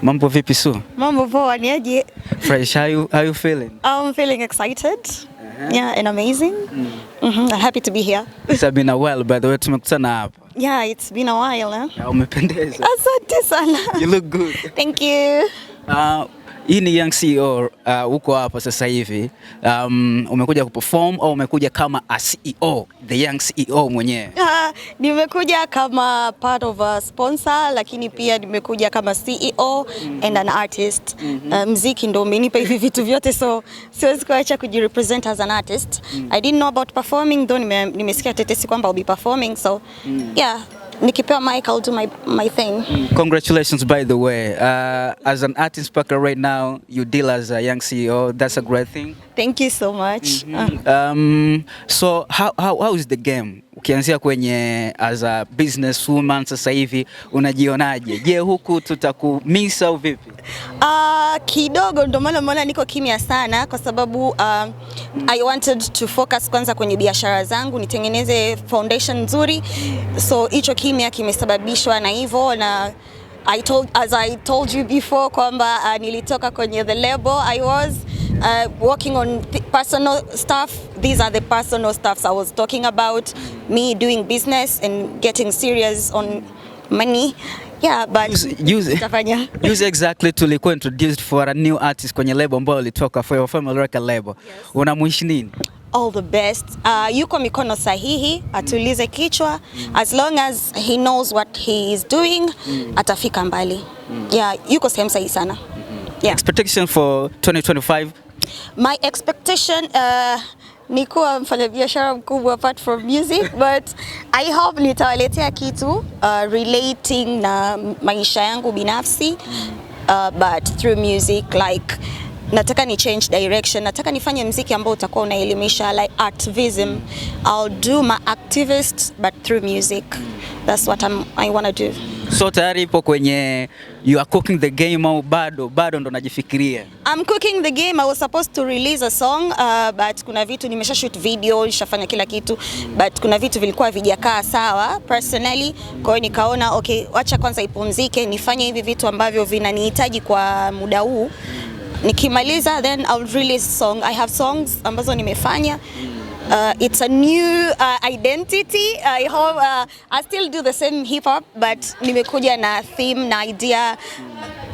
Mambo vipi Su? Mambo poa, ni aje? Fresh, how you feeling? I'm feeling excited. Yeah, and amazing. I'm happy to be here. It's been a while, by the way, tumekutana hapa. Yeah, it's been a while, eh? Umependeza. Asante sana. You look good. Thank you. Hii ni Young CEO, uko hapa sasa hivi. Umekuja kuperform au umekuja kama a CEO, the Young CEO mwenyewe? Nimekuja kama part of a sponsor, lakini pia nimekuja kama CEO and an artist. Muziki ndio umenipa hivi vitu vyote, so siwezi kuacha kujirepresent as an artist. I didn't know about performing, though nimesikia tetesi kwamba I'll be performing, so yeah. Nikipewa mic, I'll do my thing. Congratulations, by the way. As an artist speaker right now, you deal as a Young CEO. That's a great thing. Thank you so much. So how is the game? Ukianzia kwenye as a businesswoman sasa hivi unajionaje? Je, huku tutakumiss au vipi? Kidogo ndo maana niko kimya sana kwa sababu I wanted to focus kwanza kwenye biashara zangu, nitengeneze foundation nzuri. So hicho kimya kimesababishwa na hivyo, na as I told you before kwamba nilitoka kwenye the label. I was working on personal stuff. These are the personal stuffs I was talking about, me doing business and getting serious on money. Yeah, but use exactly tulikuwa introduced for a new artist kwenye label ambayo ulitoka for your family record label. Yes. Unamwishi nini? All the best. Yuko mikono sahihi, atulize kichwa. As long as he knows what he is doing, atafika mbali. Yeah, yuko sehemu sahihi sana. Yeah. Expectation for 2025? My expectation ni kuwa mfanyabiashara mkubwa apart from music, but I hope nitawaletea kitu relating na maisha yangu binafsi, but through music. Like nataka ni change direction, nataka nifanye muziki ambao utakuwa unaelimisha, like activism. I'll do my activist but through music. That's what I want to do. So tayari ipo kwenye you are cooking the game au bado ndo najifikiria? I'm cooking the game. I was supposed to release a song, but kuna vitu nimesha shoot video, nishafanya kila kitu, but kuna vitu vilikuwa vijakaa sawa personally. Kwa hiyo nikaona okay, acha kwanza ipumzike, nifanye hivi vitu ambavyo vinanihitaji kwa muda huu. Nikimaliza then I'll release song. I have songs ambazo nimefanya. It's a new identity. I hope I still do the same hip hop, but nimekuja na theme na idea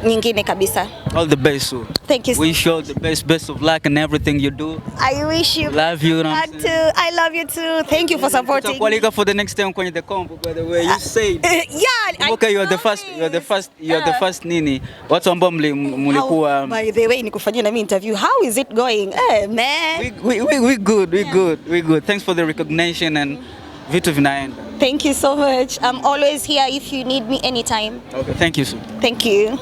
nyingine kabisa. All the best. Thank you. Wish you all the best of luck in everything you do. I wish you. Love you. Too. I love you too. Thank you for supporting. Tutakualika for the next time kwenye the combo, by the way. You said. Yeah. Okay, you are the first nini. Watu ambao mlikuwa. By the way, nikufanyia na mimi interview. How is it going? Man. We good. Thanks for the recognition and vitu vinaenda. Thank you so much. I'm always here if you need me anytime. Okay, thank you, sir. Thank you.